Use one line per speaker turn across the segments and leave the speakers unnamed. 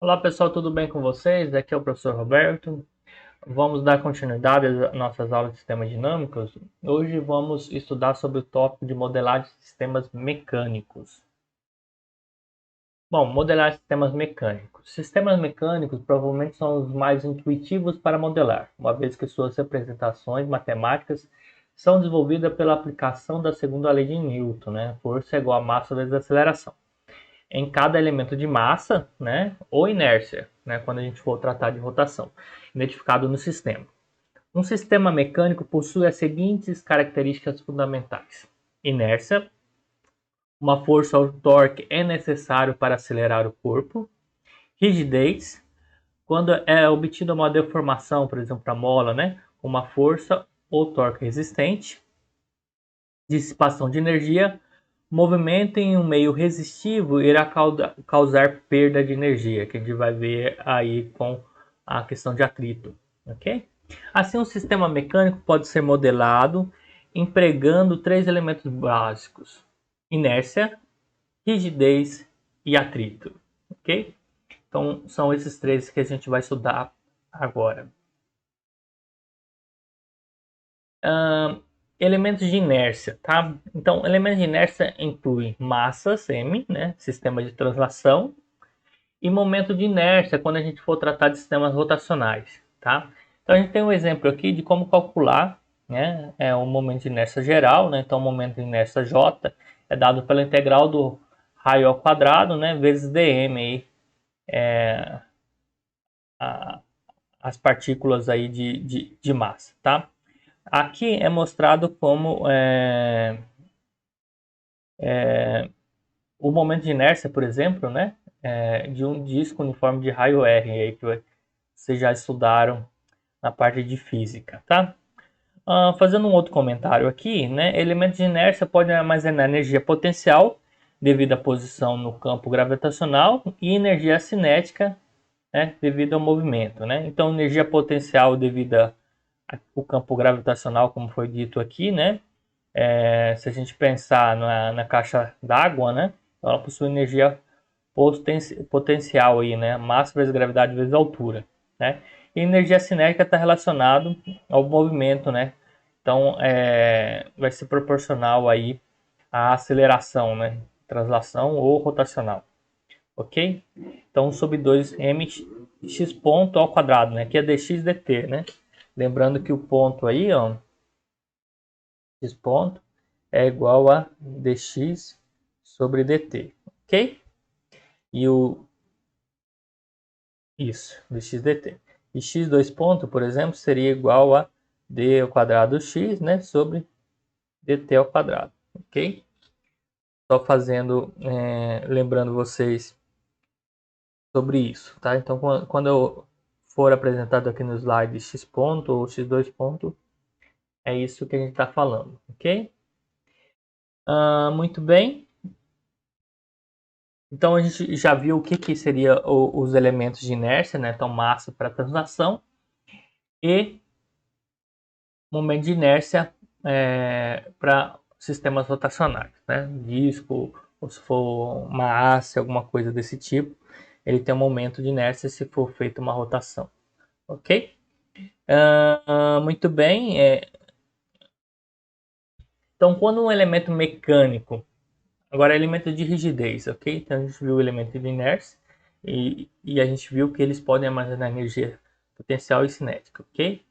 Olá pessoal, tudo bem com vocês? Aqui é o professor Roberto. Vamos dar continuidade às nossas aulas de sistemas dinâmicos. Hoje vamos estudar sobre o tópico de modelagem de sistemas mecânicos. Bom, modelar sistemas mecânicos. Sistemas mecânicos provavelmente são os mais intuitivos para modelar, uma vez que suas representações matemáticas são desenvolvidas pela aplicação da segunda lei de Newton, né? Força é igual a massa vezes aceleração em cada elemento de massa, né, ou inércia, né, quando a gente for tratar de rotação, identificado no sistema. Um sistema mecânico possui as seguintes características fundamentais: inércia, uma força ou torque é necessário para acelerar o corpo; rigidez, quando é obtida uma deformação, por exemplo, a mola, né, uma força ou torque resistente; dissipação de energia, movimento em um meio resistivo irá causar perda de energia, que a gente vai ver aí com a questão de atrito, ok? Assim, um sistema mecânico pode ser modelado empregando três elementos básicos: inércia, rigidez e atrito, ok? Então, são esses três que a gente vai estudar agora. Elementos de inércia, tá? Então, elementos de inércia incluem massas, M, né? Sistema de translação, e momento de inércia, quando a gente for tratar de sistemas rotacionais, tá? Então, a gente tem um exemplo aqui de como calcular, né? O momento de inércia geral, né? Então, o momento de inércia J é dado pela integral do raio ao quadrado, né? Vezes dm, aí, a, as partículas aí de massa, tá? Aqui é mostrado como o momento de inércia, por exemplo, né, de um disco uniforme de raio R, aí que vocês já estudaram na parte de física, tá? Fazendo um outro comentário aqui, né, elementos de inércia podem armazenar energia potencial devido à posição no campo gravitacional e energia cinética, né, devido ao movimento, né? Então, energia potencial devido ao campo gravitacional, como foi dito aqui, né? Se a gente pensar na caixa d'água, né? Ela possui energia potencial aí, né? Massa vezes gravidade vezes altura, né? E energia cinética está relacionado ao movimento, né? Então, vai ser proporcional aí à aceleração, né? Translação ou rotacional, ok? Então, sobre 2 mx ponto ao quadrado, né? Que é dx dt, né? Lembrando que o ponto aí, ó, x ponto é igual a dx sobre dt, ok? E o isso, dx dt. E x dois ponto, por exemplo, seria igual a d ao quadrado x, né, sobre dt ao quadrado, ok? Só fazendo, lembrando vocês sobre isso, tá? Então, quando eu for apresentado aqui no slide x ponto ou x dois ponto, é isso que a gente está falando, ok? Muito bem. Então a gente já viu o que seria os elementos de inércia, né? Então massa para translação e momento de inércia para sistemas rotacionais, né? Disco, ou se for uma haste, alguma coisa desse tipo, ele tem um momento de inércia se for feita uma rotação, ok? Muito bem. Então quando um elemento mecânico, agora elemento de rigidez, ok? Então a gente viu o elemento de inércia e a gente viu que eles podem armazenar energia potencial e cinética, ok?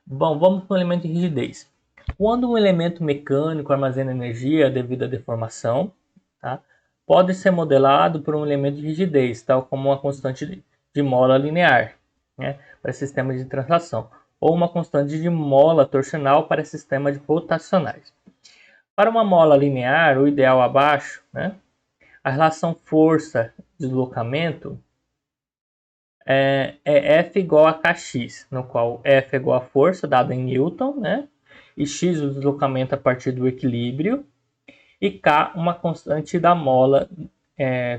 Bom, vamos para o elemento de rigidez. Quando um elemento mecânico armazena energia devido à deformação, tá? Pode ser modelado por um elemento de rigidez, tal como uma constante de mola linear, né? Para sistemas de translação, ou uma constante de mola torsional para sistemas rotacionais. Para uma mola linear, o ideal abaixo, né? A relação força-deslocamento é F igual a Kx, no qual F é igual a força dada em Newton, né? E X o deslocamento a partir do equilíbrio, e K uma constante da mola,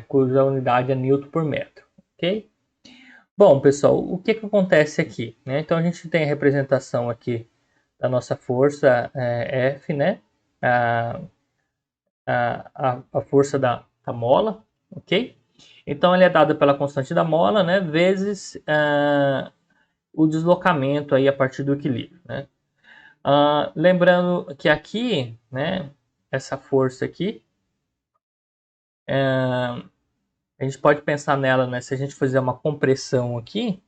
cuja unidade é Newton por metro, ok? Bom, pessoal, o que acontece aqui, né? Então a gente tem a representação aqui da nossa força F, né? A força da mola, ok? Então ele é dado pela constante da mola, né, vezes o deslocamento aí a partir do equilíbrio, né? Lembrando que aqui, né, essa força aqui, a gente pode pensar nela, né, se a gente fizer uma compressão aqui,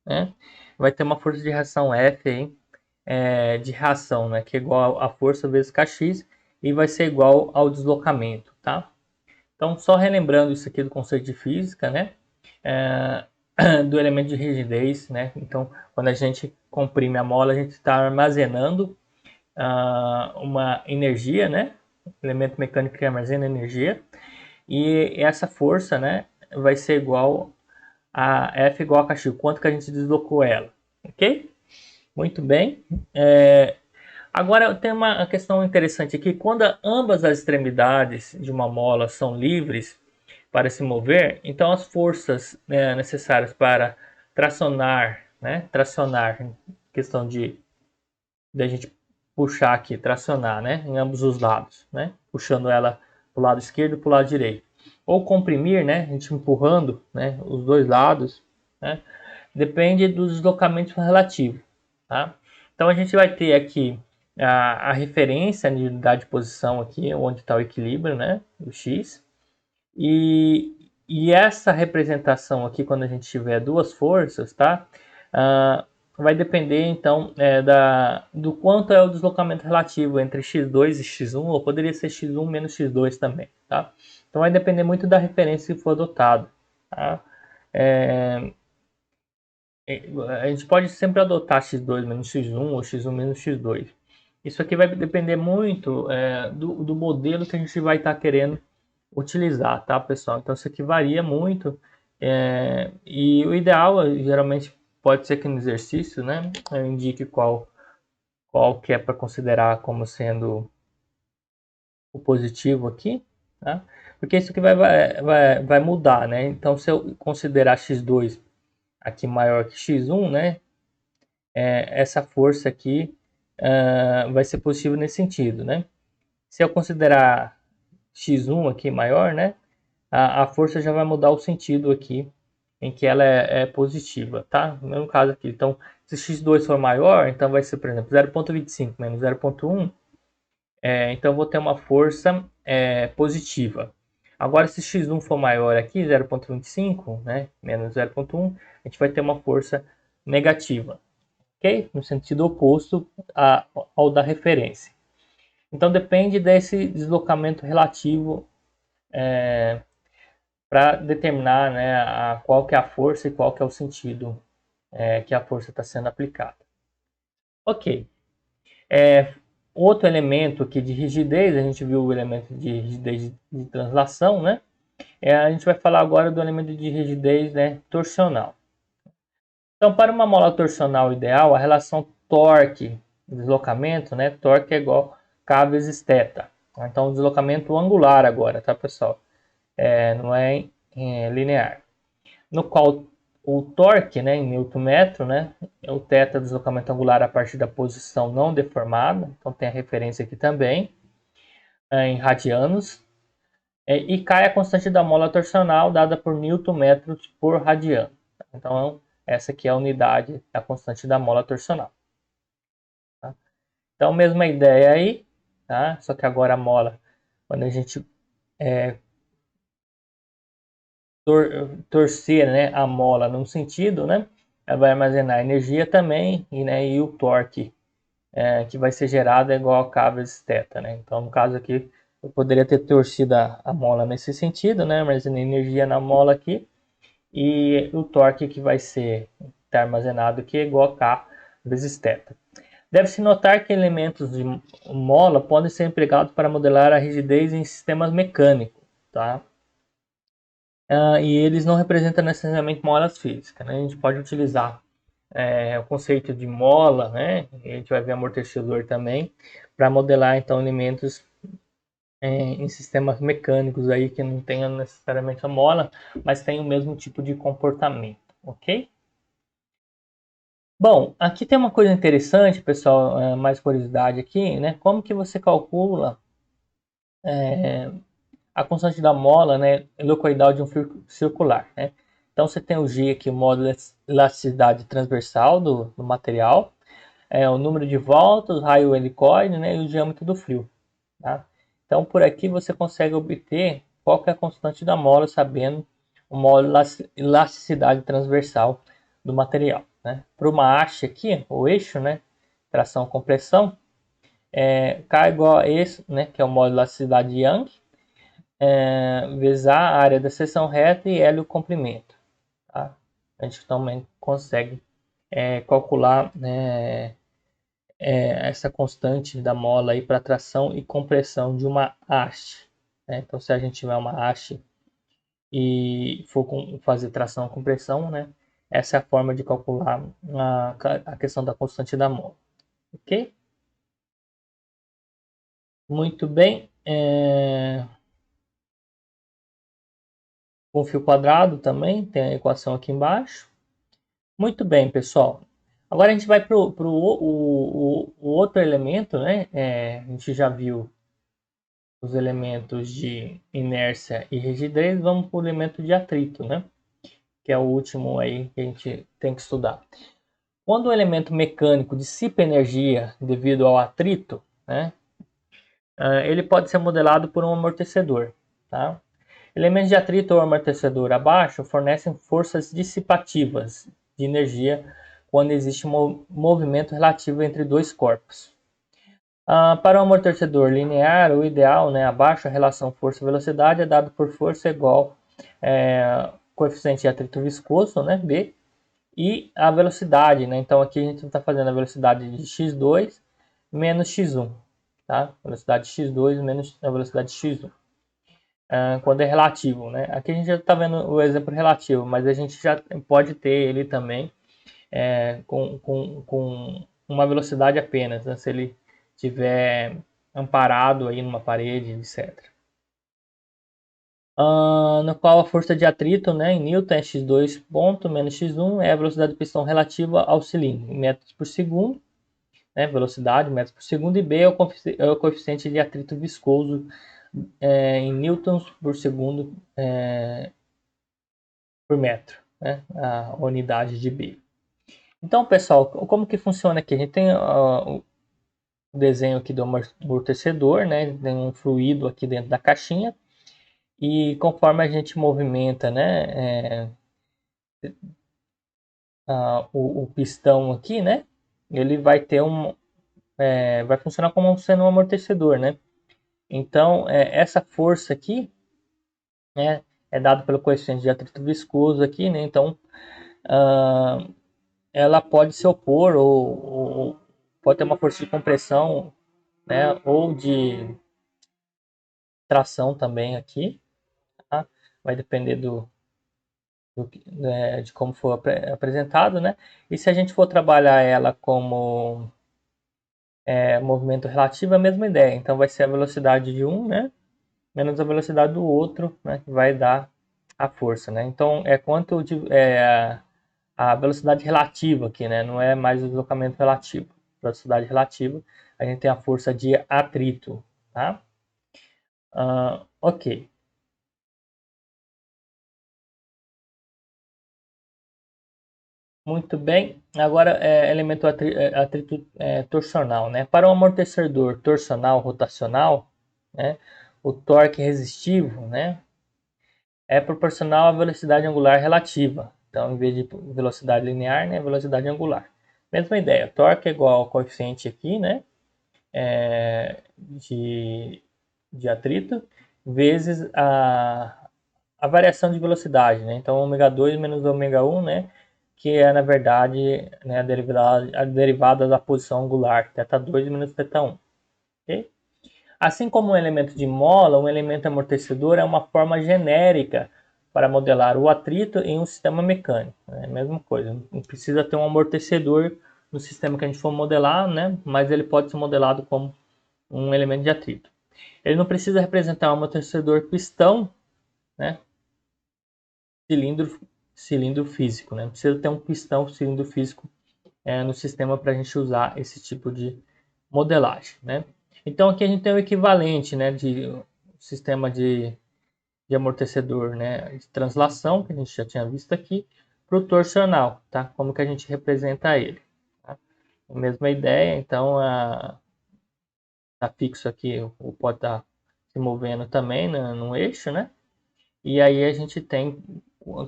né, vai ter uma força de reação F aí, de reação, né, que é igual a força vezes Kx e vai ser igual ao deslocamento, tá? Então, só relembrando isso aqui do conceito de física, né, do elemento de rigidez, né? Então, quando a gente comprime a mola, a gente está armazenando uma energia, né? Elemento mecânico que armazena energia. E essa força, né, vai ser igual a F igual a Kx, quanto que a gente deslocou ela, ok? Muito bem. Agora tem uma questão interessante aqui. Quando ambas as extremidades de uma mola são livres para se mover, então as forças, né, necessárias para tracionar, né, tracionar, questão de a gente puxar aqui, tracionar, né, em ambos os lados, né, puxando ela para o lado esquerdo e para o lado direito, ou comprimir, né, a gente empurrando, né, os dois lados, né, depende do deslocamento relativo, tá? Então a gente vai ter aqui a referência, a unidade de posição aqui, onde está o equilíbrio, né, o x, e essa representação aqui, quando a gente tiver duas forças, tá? Vai depender então do quanto é o deslocamento relativo entre x2 e x1, ou poderia ser x1 menos x2 também, tá? Então vai depender muito da referência que for adotada, tá? A gente pode sempre adotar x2 menos x1 ou x1 menos x2. Isso aqui vai depender muito do modelo que a gente vai estar querendo utilizar, tá, pessoal? Então isso aqui varia muito e o ideal geralmente pode ser que no exercício, né, eu indique qual que é para considerar como sendo o positivo aqui, tá? Porque isso aqui vai mudar, né? Então se eu considerar x2 aqui maior que x1, né, essa força aqui vai ser positiva nesse sentido, né? Se eu considerar x1 aqui maior, né, a força já vai mudar o sentido aqui em que ela é positiva, tá? No mesmo caso aqui. Então, se x2 for maior, então vai ser, por exemplo, 0,25 menos 0,1, então eu vou ter uma força positiva. Agora, se x1 for maior aqui, 0,25, né, menos 0,1, a gente vai ter uma força negativa, ok? No sentido oposto ao da referência. Então, depende desse deslocamento relativo para determinar, né, qual que é a força e qual que é o sentido que a força está sendo aplicada. Ok. Outro elemento aqui de rigidez, a gente viu o elemento de rigidez de translação, né? A gente vai falar agora do elemento de rigidez, né, torsional. Então, para uma mola torsional ideal, a relação torque-deslocamento, né? Torque é igual K vezes θ. Então, deslocamento angular agora, tá, pessoal? Não é linear. No qual o torque, né, em Newton-metro, né, é o θ, deslocamento angular a partir da posição não deformada, então tem a referência aqui também, em radianos, e K é a constante da mola torsional dada por Newton-metros por radiano. Então, essa aqui é a unidade da constante da mola torsional. Tá? Então, mesma ideia aí, tá? Só que agora a mola, quando a gente torcer, né, a mola num sentido, né, ela vai armazenar energia também e o torque que vai ser gerado é igual a K vezes θ, né? Então, no caso aqui, eu poderia ter torcido a mola nesse sentido, né, armazenando energia na mola aqui, e o torque que vai ser armazenado aqui é igual a K vezes θ. Deve-se notar que elementos de mola podem ser empregados para modelar a rigidez em sistemas mecânicos, tá? E eles não representam necessariamente molas físicas, né? A gente pode utilizar o conceito de mola, né? A gente vai ver amortecedor também, para modelar então elementos em sistemas mecânicos aí que não tenham necessariamente a mola, mas tem o mesmo tipo de comportamento, ok? Bom, aqui tem uma coisa interessante, pessoal, mais curiosidade aqui, né? Como que você calcula a constante da mola, né, helicoidal de um fio circular, né? Então você tem o G aqui, o modo de elasticidade transversal do material, o número de voltas, o raio helicoide, né, e o diâmetro do fio, tá? Então por aqui você consegue obter qual que é a constante da mola, sabendo o modo de elasticidade transversal do material, né? Para uma haste aqui, o eixo, né, tração compressão, K igual a esse, né, que é o modo de elasticidade de Young, vezes a área da seção reta e L o comprimento. Tá? A gente também consegue calcular, né, essa constante da mola para tração e compressão de uma haste. Né? Então, se a gente tiver uma haste e for fazer tração e compressão, né, essa é a forma de calcular a questão da constante da mola. Ok? Muito bem. Com fio quadrado também, tem a equação aqui embaixo. Muito bem, pessoal. Agora a gente vai para o outro elemento, né? A gente já viu os elementos de inércia e rigidez, vamos para o elemento de atrito, né? Que é o último aí que a gente tem que estudar. Quando o elemento mecânico dissipa energia devido ao atrito, né? Ele pode ser modelado por um amortecedor, tá? Elementos de atrito ou amortecedor abaixo fornecem forças dissipativas de energia quando existe um movimento relativo entre dois corpos. Para um amortecedor linear, o ideal, né, abaixo, a relação força-velocidade é dado por força igual coeficiente de atrito viscoso, né, B, e a velocidade. Né? Então aqui a gente está fazendo a velocidade de x2 menos x1. Tá? Velocidade x2 menos a velocidade x1. Quando é relativo, né? Aqui a gente já está vendo o exemplo relativo, mas a gente já pode ter ele também com uma velocidade apenas, né? Se ele estiver amparado aí numa parede, etc. No qual a força de atrito, né, em Newton é x2 ponto menos x1 é a velocidade do pistão relativa ao cilindro, em metros por segundo, né, velocidade, metros por segundo, e B é o coeficiente de atrito viscoso em newtons por segundo por metro, né, a unidade de B. Então, pessoal, como que funciona aqui? A gente tem o desenho aqui do amortecedor, né, tem um fluido aqui dentro da caixinha, e conforme a gente movimenta, né, o pistão aqui, né, ele vai ter vai funcionar como sendo um amortecedor, né. Então, essa força aqui, né, é dado pelo coeficiente de atrito viscoso aqui, né, então ela pode se opor ou pode ter uma força de compressão, né, ou de tração também aqui, tá? Vai depender de como for apresentado, né? E se a gente for trabalhar ela como movimento relativo, é a mesma ideia. Então vai ser a velocidade de um, né, menos a velocidade do outro, né, que vai dar a força, né? Então é quanto a velocidade relativa aqui, né? Não é mais o deslocamento relativo. Velocidade relativa, a gente tem a força de atrito, tá? Ok. Muito bem. Agora, elemento atrito torsional, né? Para um amortecedor torsional rotacional, né, o torque resistivo, né, é proporcional à velocidade angular relativa. Então, em vez de velocidade linear, né, velocidade angular. Mesma ideia, torque é igual ao coeficiente aqui, né, de atrito, vezes a variação de velocidade, né? Então, ômega 2 menos ômega 1, né, que é, na verdade, né, a derivada da posição angular, θ2 menos θ1. Okay? Assim como um elemento de mola, um elemento amortecedor é uma forma genérica para modelar o atrito em um sistema mecânico. É a mesma coisa, não precisa ter um amortecedor no sistema que a gente for modelar, né? Mas ele pode ser modelado como um elemento de atrito. Ele não precisa representar um amortecedor pistão, né? Cilindro físico, né? Não precisa ter um pistão cilindro físico no sistema para a gente usar esse tipo de modelagem, né? Então aqui a gente tem o equivalente, né, de sistema de de amortecedor, né, de translação, que a gente já tinha visto aqui, para o torsional, tá? Como que a gente representa ele. Tá? A mesma ideia, então, tá fixo aqui, o pode estar se movendo também no eixo, né? E aí a gente tem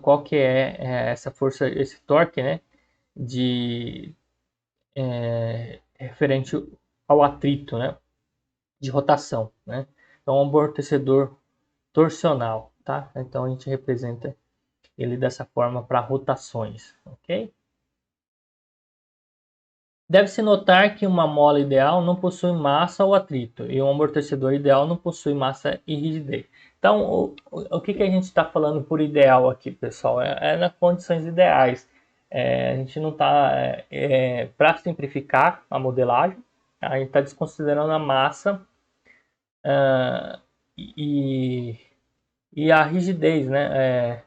qual que é essa força, esse torque, né? De referente ao atrito, né? De rotação, né? Então, um amortecedor torsional, tá? Então a gente representa ele dessa forma para rotações, ok? Deve-se notar que uma mola ideal não possui massa ou atrito e um amortecedor ideal não possui massa e rigidez. Então, o que a gente está falando por ideal aqui, pessoal? É nas condições ideais. A gente não está, para simplificar a modelagem, a gente está desconsiderando a massa uh, e, e a rigidez, né?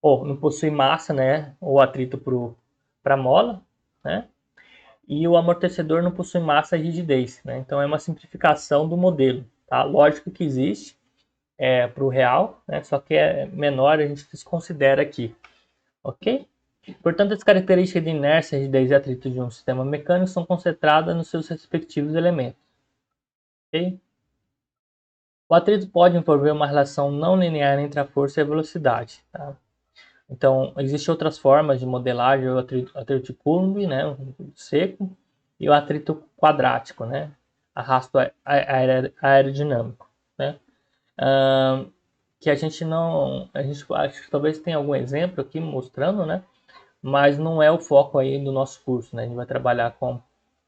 Ou não possui massa, né? Ou atrito para a mola, né? E o amortecedor não possui massa e rigidez, né? Então é uma simplificação do modelo, tá? Lógico que existe para o real, né? Só que é menor, a gente desconsidera aqui, ok? Portanto, as características de inércia, rigidez e atrito de um sistema mecânico são concentradas nos seus respectivos elementos, ok? O atrito pode envolver uma relação não linear entre a força e a velocidade, tá? Então, existem outras formas de modelagem, o atrito de Coulomb, né, seco, e o atrito quadrático, né, arrasto aerodinâmico, né, que a gente não, a gente acho que talvez tenha algum exemplo aqui mostrando, né, mas não é o foco aí do nosso curso, né, a gente vai trabalhar com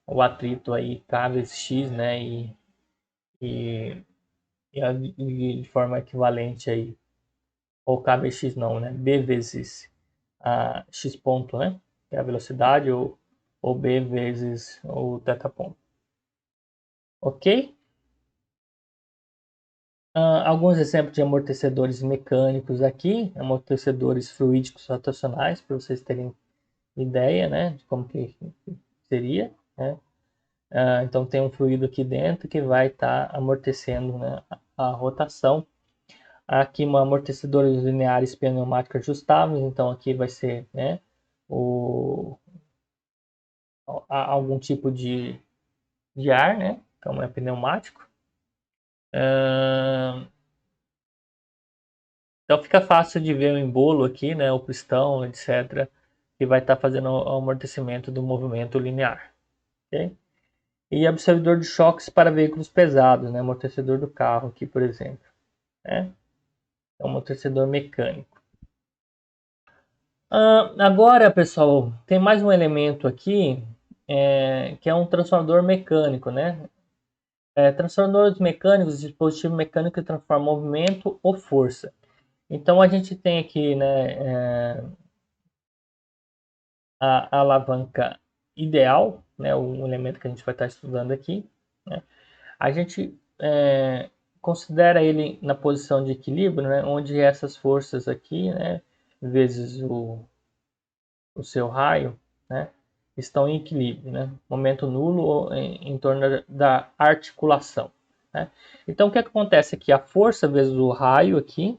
o atrito aí, caves X, né, e, de forma equivalente aí, ou cabe X não, né, B vezes a x ponto, né? Que é a velocidade, ou b vezes o θ ponto. Ok? Alguns exemplos de amortecedores mecânicos aqui, amortecedores fluídicos rotacionais, para vocês terem ideia, né? De como que seria, né? Então tem um fluido aqui dentro que vai estar amortecendo, né, a rotação. Aqui amortecedores lineares pneumáticos ajustáveis, então aqui vai ser, né, algum tipo de ar, né? Então é pneumático. Então fica fácil de ver o embolo aqui, né? O pistão, etc. Que vai estar fazendo o amortecimento do movimento linear. Okay? E absorvedor de choques para veículos pesados, né? Amortecedor do carro aqui, por exemplo. Né? É um amortecedor mecânico. Agora, pessoal, tem mais um elemento aqui que é um transformador mecânico, né? Transformadores mecânicos, dispositivo mecânico que transforma movimento ou força. Então a gente tem aqui, né, a alavanca ideal, né, o elemento que a gente vai estar estudando aqui. Né? A gente considera ele na posição de equilíbrio, né, onde essas forças aqui, né, vezes o seu raio, né, estão em equilíbrio, né, momento nulo em torno da articulação. Né? Então o que acontece aqui? A força vezes o raio aqui,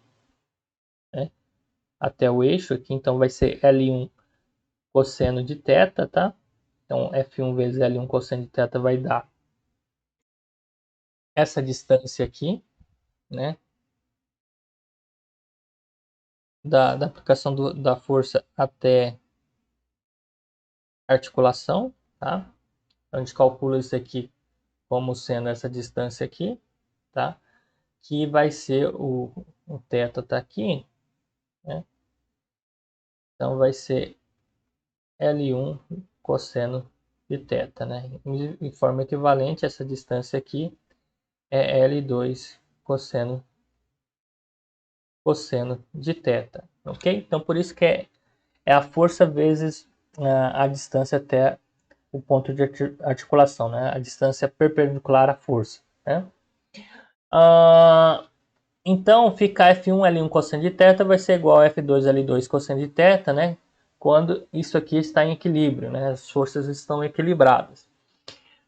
né, até o eixo aqui, então vai ser L1 cosseno de θ, tá? Então F1 vezes L1 cosseno de θ vai dar essa distância aqui, né? Da aplicação da força até a articulação, tá? Então, a gente calcula isso aqui como sendo essa distância aqui, tá? Que vai ser o θ tá aqui, né? Então vai ser L1 cosseno de θ, né? Em forma equivalente, essa distância aqui é L2 cosseno de θ, ok? Então por isso que é a força vezes a distância até o ponto de articulação, né? A distância perpendicular à força, né? Então fica F1 L1 cosseno de θ vai ser igual a F2 L2 cosseno de θ, né? Quando isso aqui está em equilíbrio, né? As forças estão equilibradas.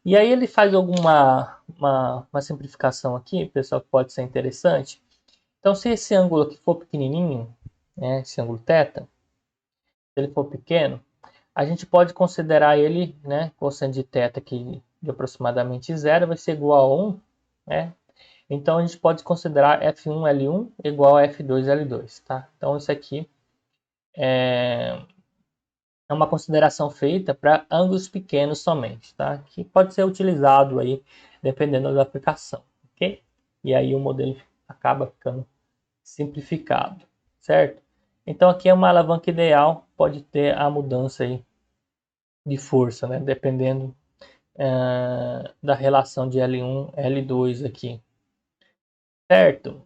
E aí ele faz uma simplificação aqui, pessoal, que pode ser interessante, Então, se esse ângulo aqui for pequenininho, né, esse ângulo θ, se ele for pequeno, a gente pode considerar ele, né, cosseno de θ aqui de aproximadamente zero vai ser igual a 1, né? Então, a gente pode considerar F1L1 igual a F2L2, tá? Então, isso aqui é uma consideração feita para ângulos pequenos somente, tá? Que pode ser utilizado aí dependendo da aplicação, ok? E aí o modelo acaba ficando simplificado, certo? Então aqui é uma alavanca ideal, pode ter a mudança aí de força, né? Dependendo da relação de L1, L2 aqui, certo?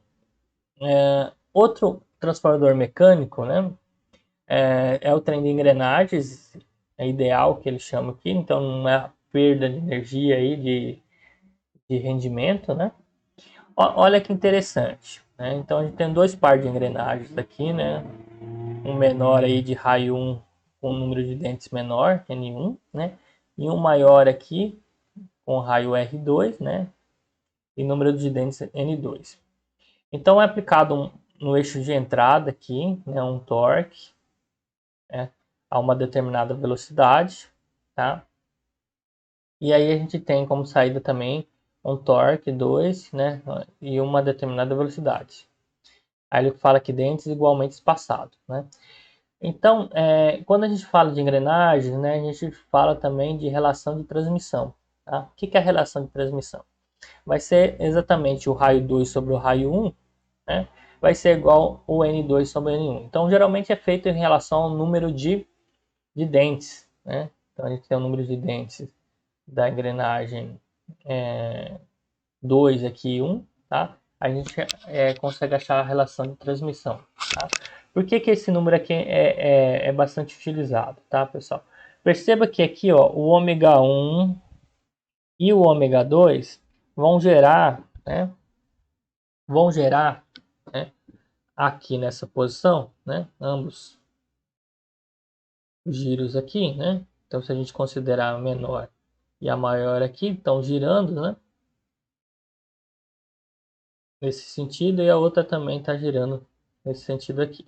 Outro transformador mecânico, né? É o trem de engrenagens, é ideal que ele chama aqui, então não é a perda de energia aí de rendimento, né? Olha que interessante, né? Então a gente tem dois pares de engrenagens aqui, né? Um menor aí de raio 1 com número de dentes menor, N1, né? E um maior aqui com raio R2, né? E número de dentes N2. Então é aplicado no eixo de entrada aqui, né? Um torque, né, a uma determinada velocidade, tá? E aí a gente tem como saída também um torque 2, né, e uma determinada velocidade. Aí ele fala que dentes igualmente espaçados, né? Então, quando a gente fala de engrenagens, né, a gente fala também de relação de transmissão, tá? O que é a relação de transmissão? Vai ser exatamente o raio 2 sobre o raio 1, né? Vai ser igual o N2 sobre N1. Então, geralmente é feito em relação ao número de dentes, né? Então a gente tem o número de dentes da engrenagem 2 aqui, 1, tá? A gente consegue achar a relação de transmissão, tá? Por que esse número aqui é bastante utilizado, tá, pessoal? Perceba que aqui, ó, o ômega 1 e o ômega 2 vão gerar, né? Vão gerar, né, aqui nessa posição, né? Ambos os giros aqui, né? Então, se a gente considerar a menor e a maior aqui, estão girando, né? Nesse sentido, e a outra também está girando nesse sentido aqui.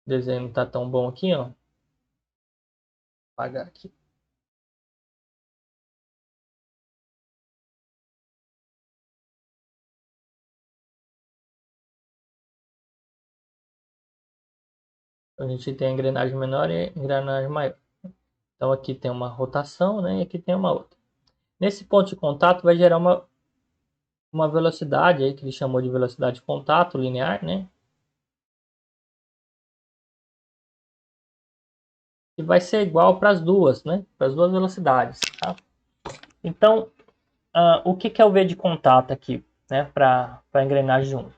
O desenho não está tão bom aqui, ó. Vou apagar aqui. Então, a gente tem a engrenagem menor e a engrenagem maior. Então aqui tem uma rotação, né? E aqui tem uma outra. Nesse ponto de contato vai gerar uma velocidade aí que ele chamou de velocidade de contato linear, né? E vai ser igual para as duas, né? Para as duas velocidades, tá? Então, o que é o V de contato aqui, né? Para a engrenagem 1?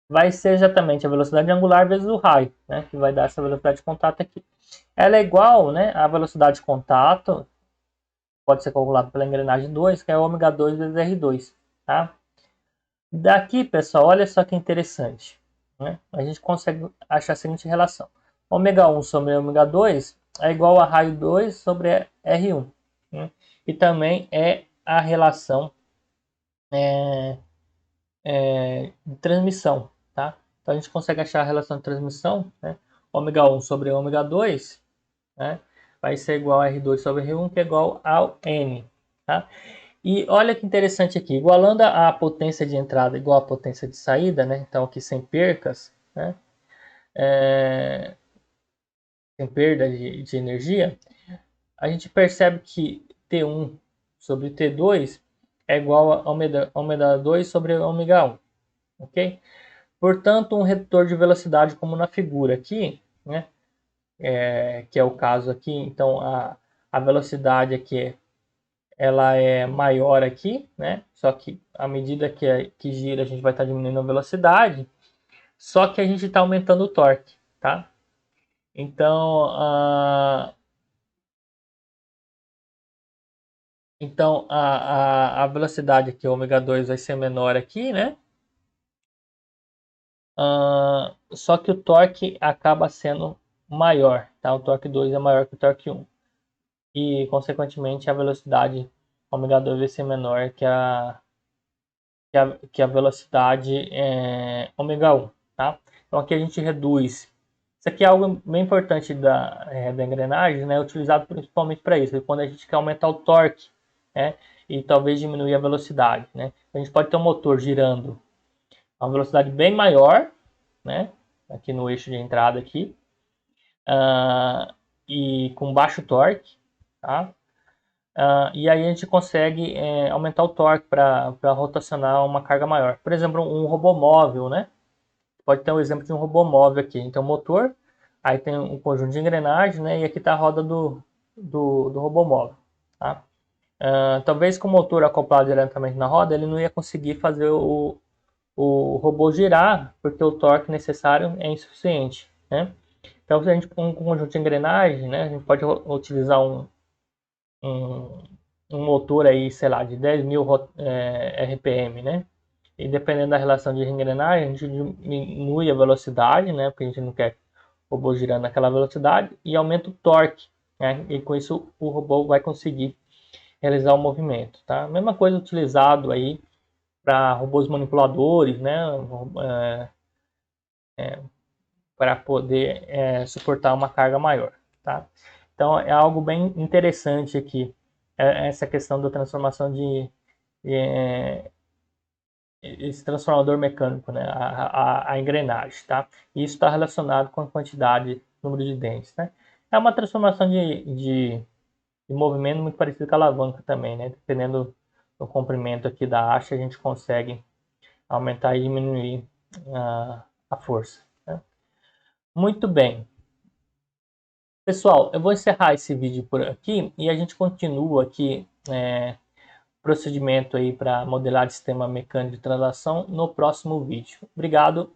Vai ser exatamente a velocidade angular vezes o raio, né? Que vai dar essa velocidade de contato aqui. Ela é igual, né? A velocidade de contato pode ser calculado pela engrenagem 2, que é ômega 2 vezes R2, tá? Daqui, pessoal, olha só que interessante, né? A gente consegue achar a seguinte relação. Ômega 1 sobre ômega 2 é igual a raio 2 sobre R1, né? E também é a relação de transmissão, tá? Então a gente consegue achar a relação de transmissão, né? Ômega 1 sobre ômega 2, né? Vai ser igual a R2 sobre R1, que é igual ao N, tá? E olha que interessante aqui, igualando a potência de entrada igual a potência de saída, né? Então aqui sem percas, né? Sem perda de energia, a gente percebe que T1 sobre T2 é igual a ômega 2 sobre ômega 1, ok? Portanto, um redutor de velocidade como na figura aqui, né? Que é o caso aqui, então a velocidade aqui ela é maior aqui, né? Só que à medida que gira, a gente vai estar diminuindo a velocidade, só que a gente está aumentando o torque, tá? Então, a velocidade aqui, ômega 2 vai ser menor aqui, né? Só que o torque acaba sendo maior, tá? O torque 2 é maior que o torque 1. E, consequentemente, a velocidade ômega 2 vai ser menor que que a velocidade ômega 1, tá? Então aqui a gente reduz. Isso aqui é algo bem importante da engrenagem, né? Utilizado principalmente para isso, quando a gente quer aumentar o torque, né? E talvez diminuir a velocidade, né? A gente pode ter um motor girando a uma velocidade bem maior, né? Aqui no eixo de entrada aqui, e com baixo torque, tá? E aí a gente consegue aumentar o torque para rotacionar uma carga maior. Por exemplo, um robô móvel, né? Pode ter um exemplo de um robô móvel aqui. Então, motor, aí tem um conjunto de engrenagens, né? E aqui está a roda do robô móvel, tá? Talvez com o motor acoplado diretamente na roda, ele não ia conseguir fazer o robô girar, porque o torque necessário é insuficiente, né? Então, se a gente com um conjunto de engrenagens, né? A gente pode utilizar um, um motor aí, sei lá, de 10.000 RPM, né? E dependendo da relação de engrenagem, a gente diminui a velocidade, né? Porque a gente não quer o robô girando naquela velocidade e aumenta o torque, né? E com isso o robô vai conseguir realizar o movimento, tá? Mesma coisa utilizado aí para robôs manipuladores, né? Para poder suportar uma carga maior, tá? Então é algo bem interessante aqui, essa questão da transformação de esse transformador mecânico, né? A engrenagem, tá? E isso está relacionado com a quantidade, número de dentes, né? É uma transformação de movimento muito parecido com a alavanca também, né? Dependendo do comprimento aqui da haste, a gente consegue aumentar e diminuir a força, né? Muito bem. Pessoal, eu vou encerrar esse vídeo por aqui e a gente continua aqui procedimento aí para modelar de sistema mecânico de translação no próximo vídeo. Obrigado.